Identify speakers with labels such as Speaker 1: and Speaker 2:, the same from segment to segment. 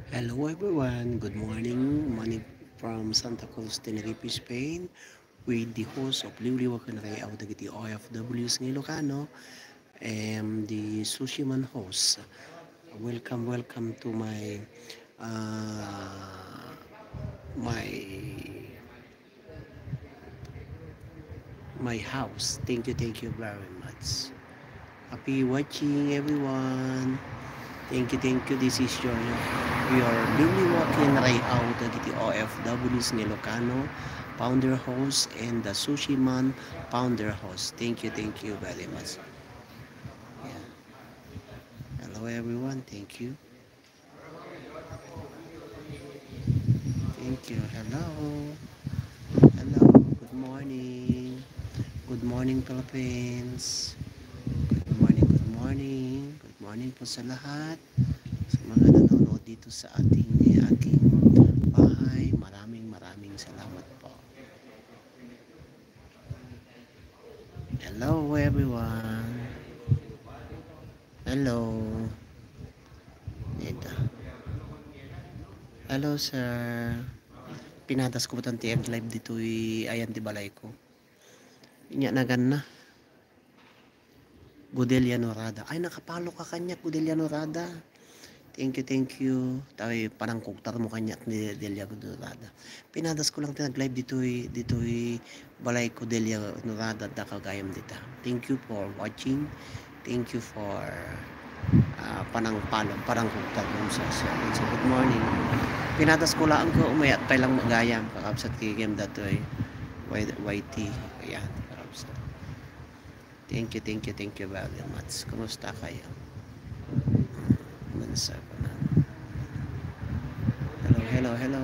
Speaker 1: Hello everyone, good morning from Santa Cruz, Tenerife, Spain with the host of Liwliwa Kanray out the OFWs ng Ilocano and the Sushiman host. Welcome to uh, my my house. Thank you very much. Happy watching everyone. Thank you. This is your newly walking right out the OFWs ng Ilocano, founder host and the Sushi Man founder host. Thank you very much. Yeah. Hello everyone. Thank you. Thank you. Hello. Hello. Good morning. Good morning Philippines. Good morning. Good morning. Good morning po sa lahat. Sa mga nanonood dito sa aking bahay. Maraming salamat po. Hello everyone. Hello. Ito. Hello sir. Pinatas ko po TM live dito ayan di balay ko. Inya nagan na. Gudelia Norada. Ay nakapalo ka kanya Gudelia Norada. Thank you. Tawi parang kuktar mo kanya ni Delia Norada. Pinadas ko lang tinag-live dito balay ko Delia Norada da kagayam dita. Thank you for watching. Thank you for panang palong parang kuktar mo sa good morning. Pinatas ko lang ko umayat pa lang magayam kakabsat kay game dato YT. Ayan kakabsat. Thank you very much. Kumusta kayo? Mansa ko na. Hello. Hello.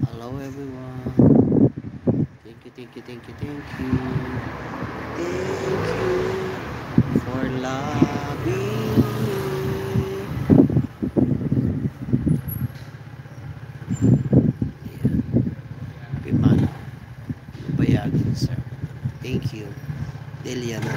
Speaker 1: Hello everyone. Thank you. Thank you for loving me. Yeah. Pimana. Bayagan sir. Thank you. Delia na.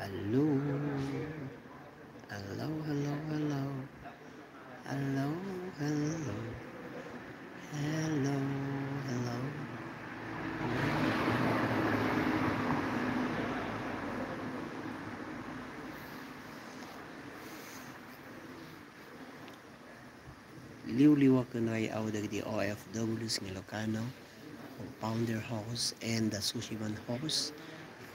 Speaker 1: Hello. Hello. Hello. Hello. Liwliwa kunay aw dagiti OFWs ng Ilocano, founder host and the Sushiman host.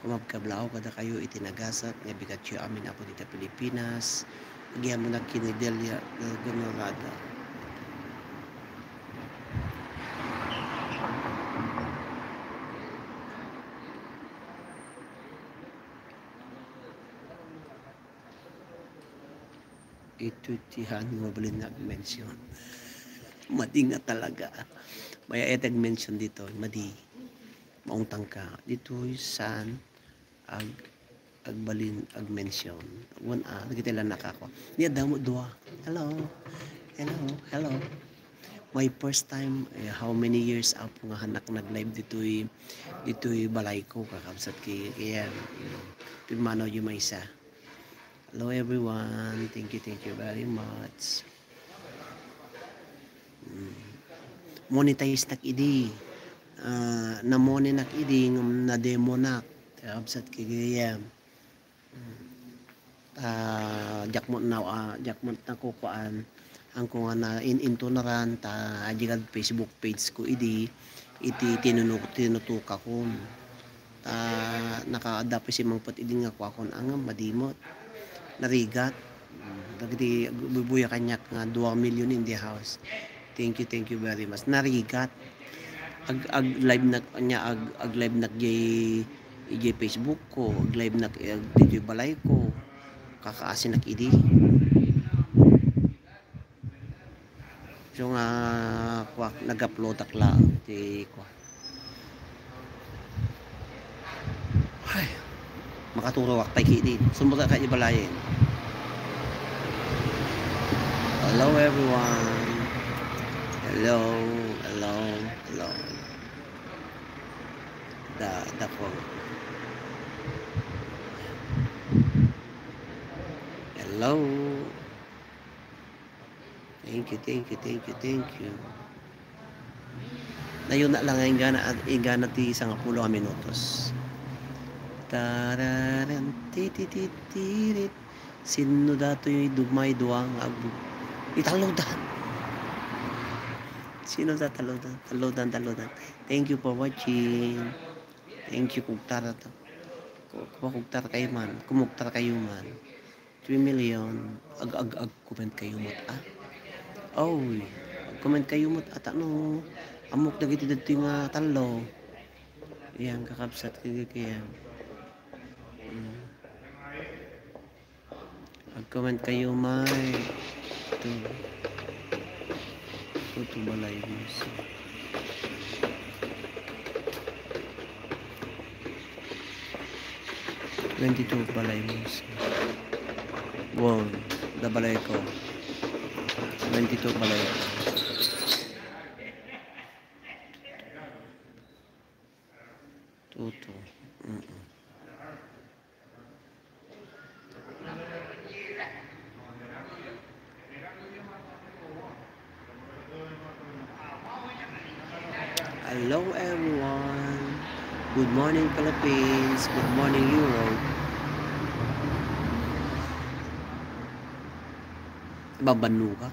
Speaker 1: Kung magkablao kada kayo itinagasat nga bigatyo amin apo dito Pilipinas. Nagyan mo na kinidelya na gunorada. Ito tihan mo balin nag-mention. Madi nga talaga. Maya etag mention dito, madi. Maungtang ka. Dito san agbalin mention. Nagitila nakako. Niya damo dua. Hello. My first time how many years ako nga hanak nag-live dito'y balay ko kakabsat kaya pimano yung may isa. Hello everyone. Thank you very much. Monetize nak idi. Na money nak idi na demo nak. Absat kaya jakmot na kukuan ang ko nga na into na ran ta ajigad Facebook page ko iti tinutuka ko naka-adapt si mangpot idi nga ko akon ang madimot narigat dagiti bubuya kanyak nga 2 million in the house. Thank you very much. Narigat ag live na nya ag live na Facebook ko, ag live na dito balay ko. Kakaasin nak idi. So nga nag-upload akla ti ko. makaturo wak tay kidit sumura ka ibalayin. Hello everyone. Hello, hello, hello. Dako. Hello. Thank you, thank you, thank you, thank you. Dayon na lang ang igana ti isang 10 minutos. Tararan titititirit. Sino dato yung dugmay duwang agbug. Italudan. Sino sa taludan? Taludan. Thank you for watching. Thank you kugtara to. Kugtar kayo man. Kumugtar kayo man. 3 million. Ag comment kayo mo. Oh, comment kayo mo at ano. Amok dagiti dito nga talo. Yan kakabsat kaya. Mag-comment kayo may. Ito balay news. Twenty-two balay news. Wow, da balay ko. 22 balay ko. Tuto. Hello everyone. Good morning Philippines. Good morning Europe. Babanno ka.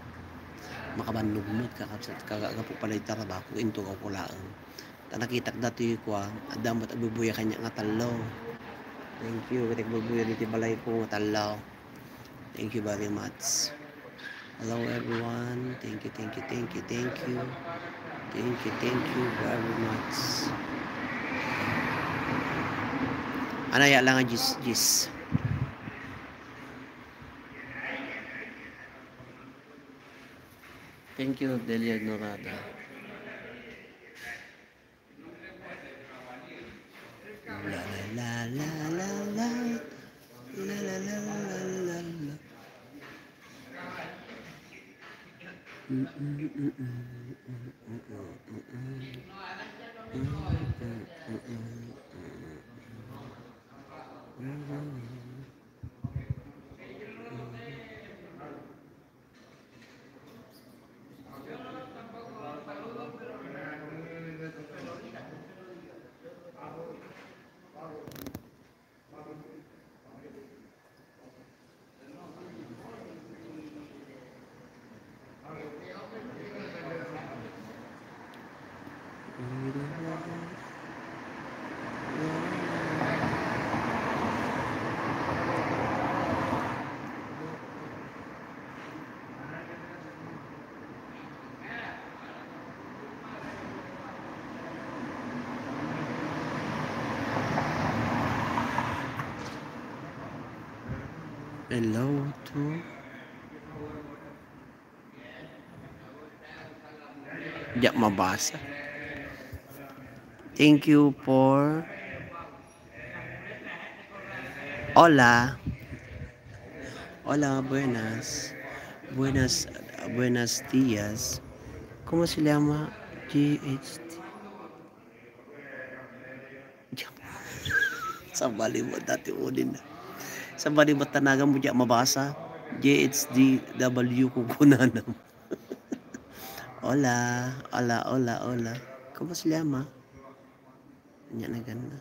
Speaker 1: Makabannugnod ka kapsat kagapo palay trabaho into ka kulaan. Tanakitak dati ko adamot agbubuya kanya nga talo. Thank you. Katik bubuya diti balay ko nga talo. Thank you very much. Hello everyone. Thank you. Thank you very much. Anaya lang nga jis. Thank you, Delia Norada. Hello to Diyak mabasa. Thank you for Hola, buenas días. ¿Cómo se llama? GHT. Sa balimot dati unin na. Sa balimot tanaga mo diyak mabasa. JHDW kukunanam. Hola. ¿Cómo se llama? Nya na ganda.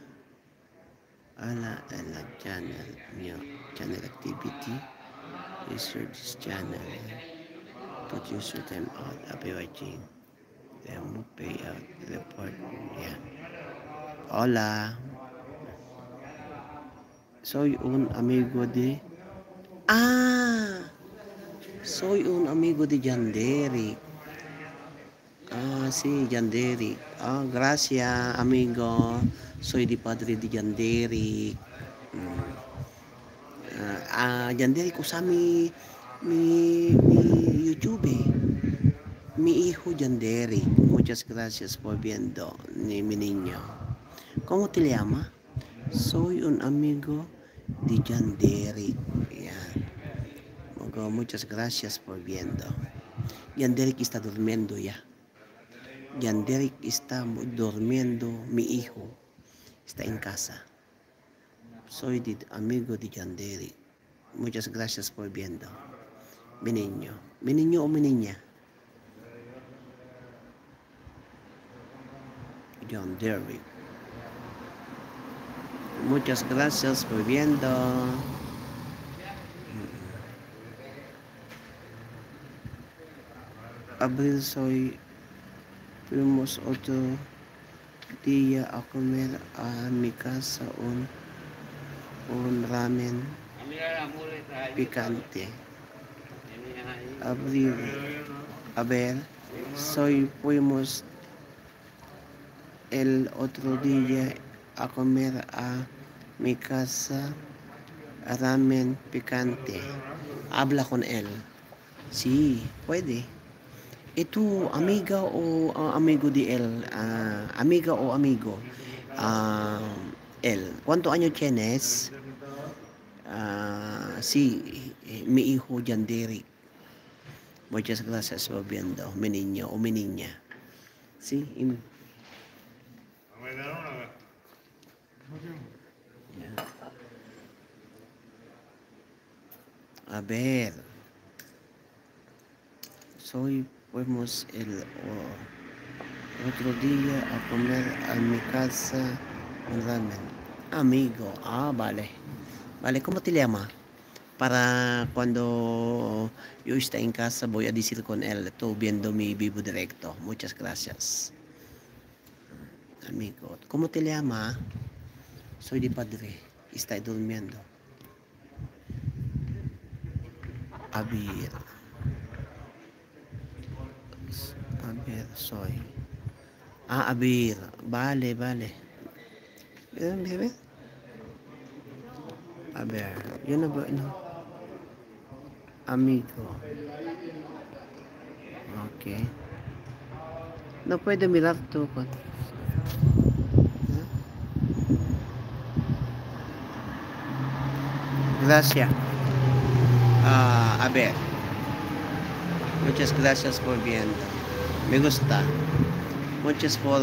Speaker 1: Hola, I like channel activity. Research this channel. Put your time out. Happy watching. Then pay out. Report. Yeah. Hola. Soy un amigo de... Soy un amigo de Yanderi. Sí, Yanderi. Gracias, amigo. Soy di padre di Yanderi. Yanderi ko sa mi YouTube. Mi hijo Yanderi. Muchas gracias por viendo mi niño. ¿Cómo te llama? Soy un amigo Dijan Derek. Yan. Muchas gracias por viendo. Yan Derek está durmiendo ya. Yan Derek está durmiendo. Mi hijo está en casa. Soy amigo de Yan Derek. Muchas gracias por viendo. Mi niño. Mi niño o mi niña. John Derek. Muchas gracias por viendo. Abril fuimos otro día a comer a mi casa un ramen picante. Abril, a ver, fuimos el otro día a comer a mi casa ramen picante. Habla con él. Sí, puede. ¿Es tu amiga o amigo de él? Amiga o amigo? Ah, él. ¿Cuántos años tienes? Sí, mi hijo Yandiri. Muchas gracias por viendo, mi niño o mi niña. Sí, yeah. A ver, fuimos el otro día a comer a mi casa un ramen. Amigo, vale. Vale, ¿cómo te llama? Para cuando yo esté en casa voy a decir con él, estoy viendo mi vivo directo. Muchas gracias. Amigo, ¿cómo te llama? Soy de padre. Está durmiendo. Abir. Abir, soy. Abir. Vale, vale. Bebe. A ver, yo no veo, no. Amigo. Ok. No puedo mirar tú con. Gracias. A ver. Muchas gracias por viendo. Me gusta. Muchas por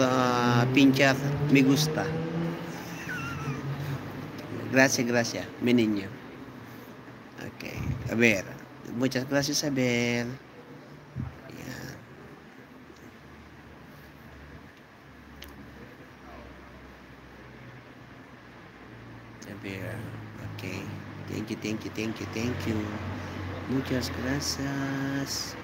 Speaker 1: pinchar. Me gusta. Gracias, gracias, mi niño. Ok. A ver. Muchas gracias, a ver. Yeah. A ver. Ok. Thank you, thank you, thank you, thank you. Muchas gracias.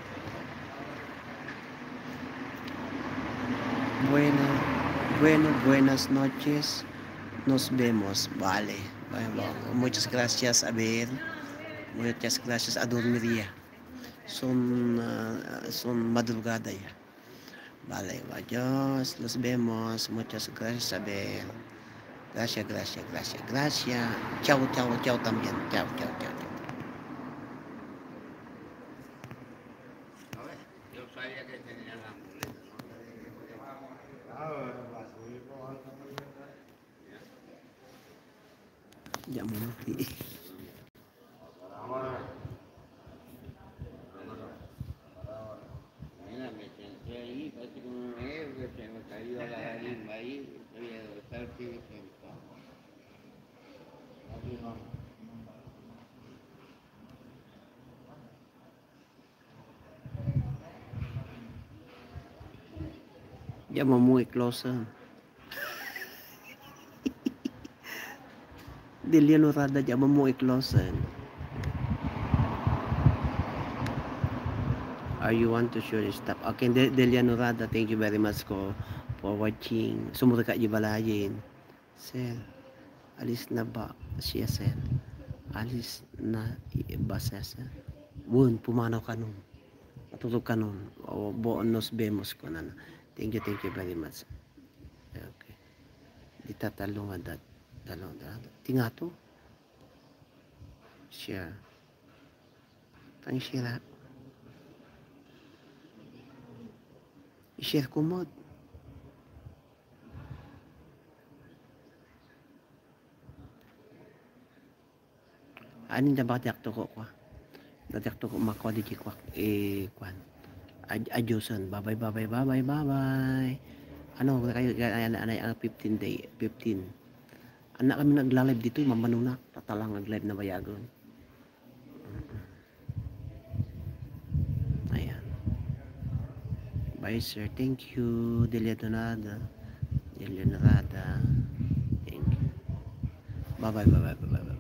Speaker 1: Bueno, buenas noches. Nos vemos. Vale. Bueno, muchas gracias, a ver. Muchas gracias, a dormir ya. Son madrugada ya. Vale, adiós. Nos vemos. Muchas gracias, a ver. Gracias, gracias, gracias, gracias. Chao, chao, chao también. Chao, chao, chao, chao. Yo sabía que tenía la muleta, ¿no? Ya me metí. Mira, me senté ahí, casi como un que se me cayó la garimba ahí, voy a estar aquí sentado. Llamo muy close. Diliano Rada llama muy close. You want to show your stuff? Okay, Diliano Rada, thank you very much for watching. Sumunod ka ibalayin. Sir, alis na ba siya, sir? Alis na ba siya, sir? Bun, pumanaw ka nun. Matulog ka nun. O, nos vemos ko na. Thank you very much. Okay. Di tatalong adat. Talong adat. Tingato. Share. Tang share. I-share ko mo. Anin da bakit yakto ko kwa. Dadak to ko makwa di kwak kwan. Adyosan. Bye bye bye bye bye bye bye. Ano kayo anay 15 day 15. Anak kami nagla-live dito mamanuna. Tatalang nag-live na bayagon. Ayan. Bye sir. Thank you. Delia Donada. Delia Narada. Thank you. Bye bye bye bye bye bye.